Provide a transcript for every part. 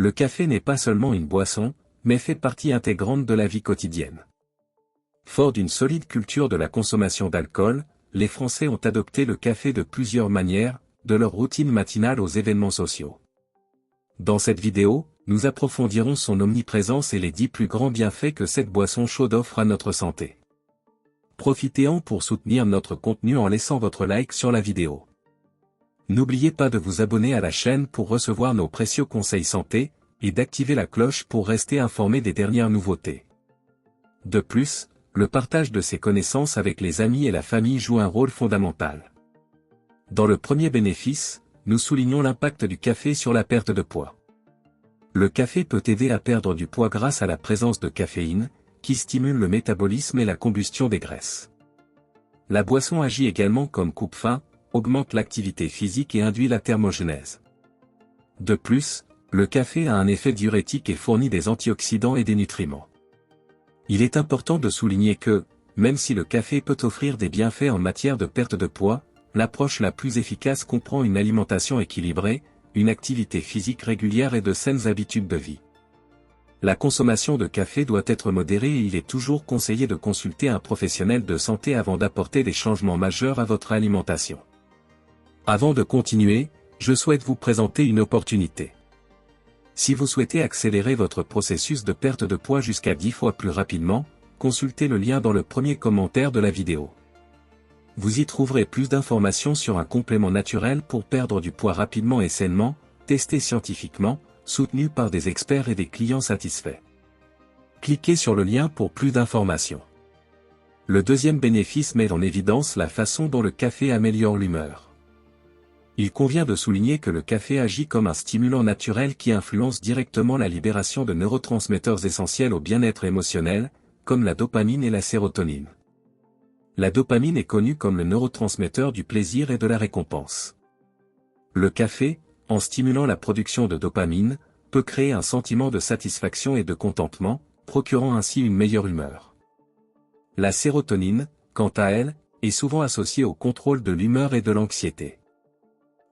Le café n'est pas seulement une boisson, mais fait partie intégrante de la vie quotidienne. Fort d'une solide culture de la consommation d'alcool, les Français ont adopté le café de plusieurs manières, de leur routine matinale aux événements sociaux. Dans cette vidéo, nous approfondirons son omniprésence et les 10 plus grands bienfaits que cette boisson chaude offre à notre santé. Profitez-en pour soutenir notre contenu en laissant votre like sur la vidéo. N'oubliez pas de vous abonner à la chaîne pour recevoir nos précieux conseils santé, et d'activer la cloche pour rester informé des dernières nouveautés. De plus, le partage de ces connaissances avec les amis et la famille joue un rôle fondamental. Dans le premier bénéfice, nous soulignons l'impact du café sur la perte de poids. Le café peut aider à perdre du poids grâce à la présence de caféine, qui stimule le métabolisme et la combustion des graisses. La boisson agit également comme coupe-faim, augmente l'activité physique et induit la thermogénèse. De plus, le café a un effet diurétique et fournit des antioxydants et des nutriments. Il est important de souligner que, même si le café peut offrir des bienfaits en matière de perte de poids, l'approche la plus efficace comprend une alimentation équilibrée, une activité physique régulière et de saines habitudes de vie. La consommation de café doit être modérée et il est toujours conseillé de consulter un professionnel de santé avant d'apporter des changements majeurs à votre alimentation. Avant de continuer, je souhaite vous présenter une opportunité. Si vous souhaitez accélérer votre processus de perte de poids jusqu'à 10 fois plus rapidement, consultez le lien dans le premier commentaire de la vidéo. Vous y trouverez plus d'informations sur un complément naturel pour perdre du poids rapidement et sainement, testé scientifiquement, soutenu par des experts et des clients satisfaits. Cliquez sur le lien pour plus d'informations. Le deuxième bénéfice met en évidence la façon dont le café améliore l'humeur. Il convient de souligner que le café agit comme un stimulant naturel qui influence directement la libération de neurotransmetteurs essentiels au bien-être émotionnel, comme la dopamine et la sérotonine. La dopamine est connue comme le neurotransmetteur du plaisir et de la récompense. Le café, en stimulant la production de dopamine, peut créer un sentiment de satisfaction et de contentement, procurant ainsi une meilleure humeur. La sérotonine, quant à elle, est souvent associée au contrôle de l'humeur et de l'anxiété.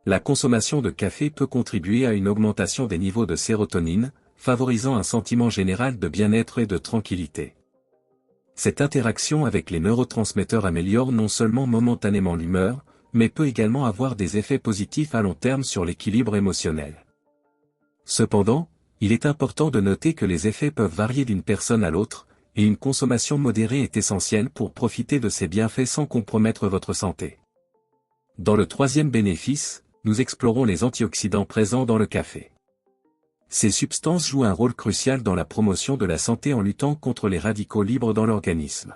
La consommation de café peut contribuer à une augmentation des niveaux de sérotonine, favorisant un sentiment général de bien-être et de tranquillité. Cette interaction avec les neurotransmetteurs améliore non seulement momentanément l'humeur, mais peut également avoir des effets positifs à long terme sur l'équilibre émotionnel. Cependant, il est important de noter que les effets peuvent varier d'une personne à l'autre, et une consommation modérée est essentielle pour profiter de ces bienfaits sans compromettre votre santé. Dans le troisième bénéfice, nous explorons les antioxydants présents dans le café. Ces substances jouent un rôle crucial dans la promotion de la santé en luttant contre les radicaux libres dans l'organisme.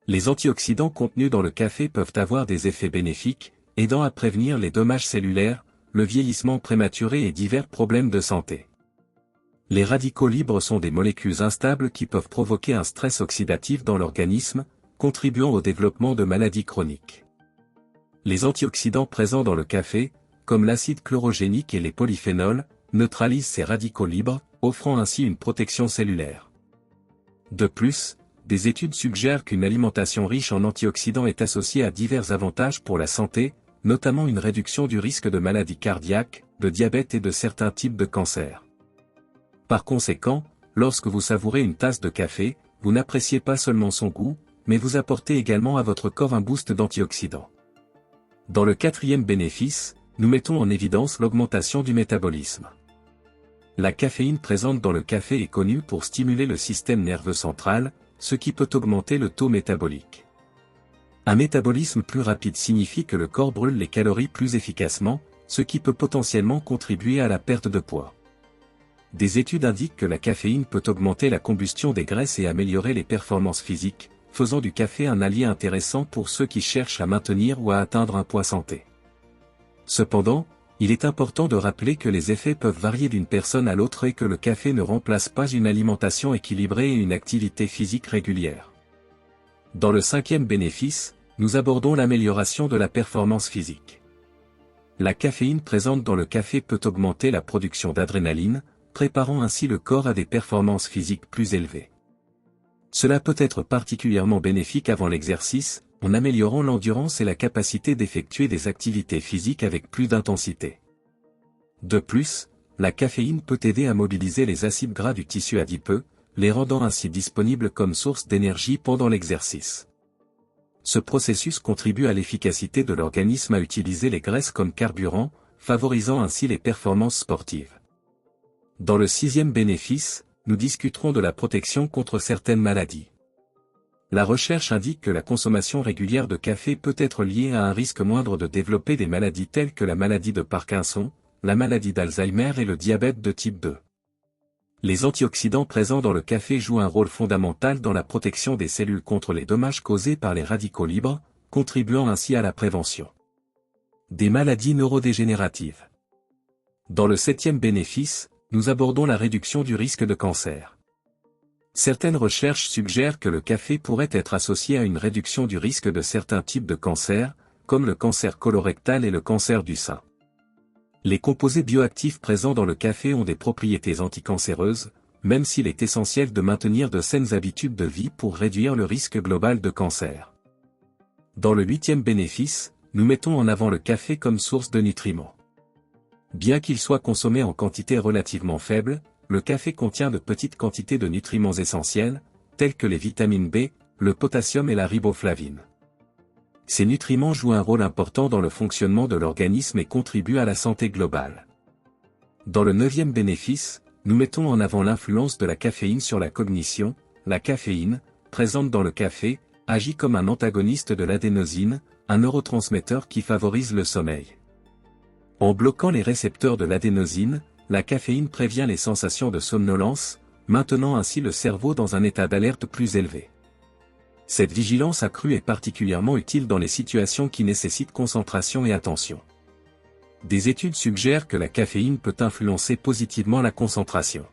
Les antioxydants contenus dans le café peuvent avoir des effets bénéfiques, aidant à prévenir les dommages cellulaires, le vieillissement prématuré et divers problèmes de santé. Les radicaux libres sont des molécules instables qui peuvent provoquer un stress oxydatif dans l'organisme, contribuant au développement de maladies chroniques. Les antioxydants présents dans le café, comme l'acide chlorogénique et les polyphénols, neutralisent ces radicaux libres, offrant ainsi une protection cellulaire. De plus, des études suggèrent qu'une alimentation riche en antioxydants est associée à divers avantages pour la santé, notamment une réduction du risque de maladies cardiaques, de diabète et de certains types de cancers. Par conséquent, lorsque vous savourez une tasse de café, vous n'appréciez pas seulement son goût, mais vous apportez également à votre corps un boost d'antioxydants. Dans le quatrième bénéfice, nous mettons en évidence l'augmentation du métabolisme. La caféine présente dans le café est connue pour stimuler le système nerveux central, ce qui peut augmenter le taux métabolique. Un métabolisme plus rapide signifie que le corps brûle les calories plus efficacement, ce qui peut potentiellement contribuer à la perte de poids. Des études indiquent que la caféine peut augmenter la combustion des graisses et améliorer les performances physiques, faisant du café un allié intéressant pour ceux qui cherchent à maintenir ou à atteindre un poids santé. Cependant, il est important de rappeler que les effets peuvent varier d'une personne à l'autre et que le café ne remplace pas une alimentation équilibrée et une activité physique régulière. Dans le cinquième bénéfice, nous abordons l'amélioration de la performance physique. La caféine présente dans le café peut augmenter la production d'adrénaline, préparant ainsi le corps à des performances physiques plus élevées. Cela peut être particulièrement bénéfique avant l'exercice, en améliorant l'endurance et la capacité d'effectuer des activités physiques avec plus d'intensité. De plus, la caféine peut aider à mobiliser les acides gras du tissu adipeux, les rendant ainsi disponibles comme source d'énergie pendant l'exercice. Ce processus contribue à l'efficacité de l'organisme à utiliser les graisses comme carburant, favorisant ainsi les performances sportives. Dans le sixième bénéfice, nous discuterons de la protection contre certaines maladies. La recherche indique que la consommation régulière de café peut être liée à un risque moindre de développer des maladies telles que la maladie de Parkinson, la maladie d'Alzheimer et le diabète de type 2. Les antioxydants présents dans le café jouent un rôle fondamental dans la protection des cellules contre les dommages causés par les radicaux libres, contribuant ainsi à la prévention des maladies neurodégénératives. Dans le septième bénéfice, nous abordons la réduction du risque de cancer. Certaines recherches suggèrent que le café pourrait être associé à une réduction du risque de certains types de cancers, comme le cancer colorectal et le cancer du sein. Les composés bioactifs présents dans le café ont des propriétés anticancéreuses, même s'il est essentiel de maintenir de saines habitudes de vie pour réduire le risque global de cancer. Dans le huitième bénéfice, nous mettons en avant le café comme source de nutriments. Bien qu'il soit consommé en quantité relativement faible, le café contient de petites quantités de nutriments essentiels, tels que les vitamines B, le potassium et la riboflavine. Ces nutriments jouent un rôle important dans le fonctionnement de l'organisme et contribuent à la santé globale. Dans le neuvième bénéfice, nous mettons en avant l'influence de la caféine sur la cognition. La caféine, présente dans le café, agit comme un antagoniste de l'adénosine, un neurotransmetteur qui favorise le sommeil. En bloquant les récepteurs de l'adénosine, la caféine prévient les sensations de somnolence, maintenant ainsi le cerveau dans un état d'alerte plus élevé. Cette vigilance accrue est particulièrement utile dans les situations qui nécessitent concentration et attention. Des études suggèrent que la caféine peut influencer positivement la concentration.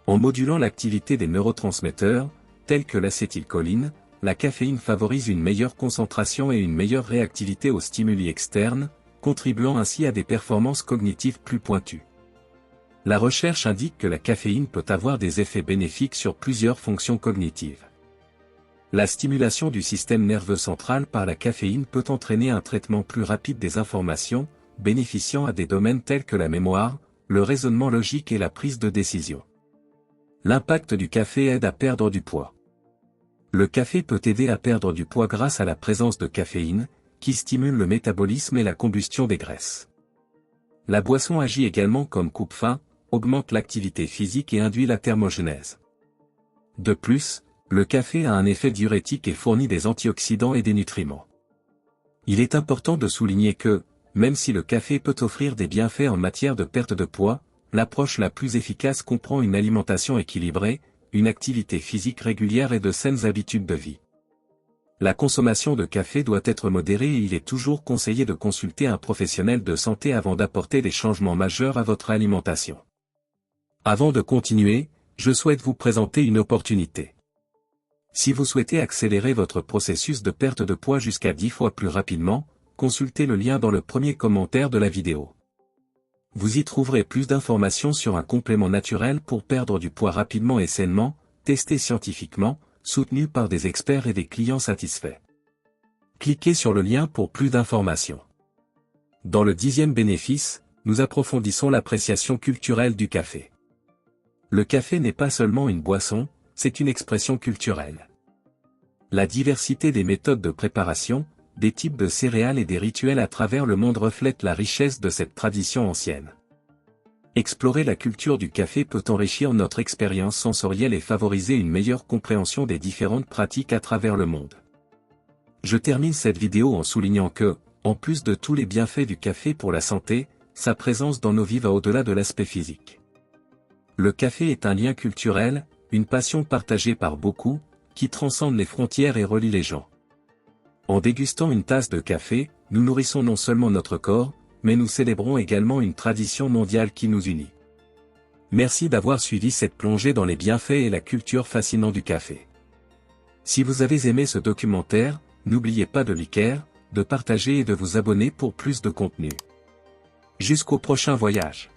En modulant l'activité des neurotransmetteurs, tels que l'acétylcholine, la caféine favorise une meilleure concentration et une meilleure réactivité aux stimuli externes, contribuant ainsi à des performances cognitives plus pointues. La recherche indique que la caféine peut avoir des effets bénéfiques sur plusieurs fonctions cognitives. La stimulation du système nerveux central par la caféine peut entraîner un traitement plus rapide des informations, bénéficiant à des domaines tels que la mémoire, le raisonnement logique et la prise de décision. L'impact du café aide à perdre du poids. Le café peut aider à perdre du poids grâce à la présence de caféine, qui stimule le métabolisme et la combustion des graisses. La boisson agit également comme coupe-faim, augmente l'activité physique et induit la thermogenèse. De plus, le café a un effet diurétique et fournit des antioxydants et des nutriments. Il est important de souligner que, même si le café peut offrir des bienfaits en matière de perte de poids, l'approche la plus efficace comprend une alimentation équilibrée, une activité physique régulière et de saines habitudes de vie. La consommation de café doit être modérée et il est toujours conseillé de consulter un professionnel de santé avant d'apporter des changements majeurs à votre alimentation. Avant de continuer, je souhaite vous présenter une opportunité. Si vous souhaitez accélérer votre processus de perte de poids jusqu'à 10 fois plus rapidement, consultez le lien dans le premier commentaire de la vidéo. Vous y trouverez plus d'informations sur un complément naturel pour perdre du poids rapidement et sainement, testé scientifiquement, soutenu par des experts et des clients satisfaits. Cliquez sur le lien pour plus d'informations. Dans le 10e bénéfice, nous approfondissons l'appréciation culturelle du café. Le café n'est pas seulement une boisson, c'est une expression culturelle. La diversité des méthodes de préparation, des types de céréales et des rituels à travers le monde reflète la richesse de cette tradition ancienne. Explorer la culture du café peut enrichir notre expérience sensorielle et favoriser une meilleure compréhension des différentes pratiques à travers le monde. Je termine cette vidéo en soulignant que, en plus de tous les bienfaits du café pour la santé, sa présence dans nos vies va au-delà de l'aspect physique. Le café est un lien culturel, une passion partagée par beaucoup, qui transcende les frontières et relie les gens. En dégustant une tasse de café, nous nourrissons non seulement notre corps, mais nous célébrons également une tradition mondiale qui nous unit. Merci d'avoir suivi cette plongée dans les bienfaits et la culture fascinante du café. Si vous avez aimé ce documentaire, n'oubliez pas de liker, de partager et de vous abonner pour plus de contenu. Jusqu'au prochain voyage.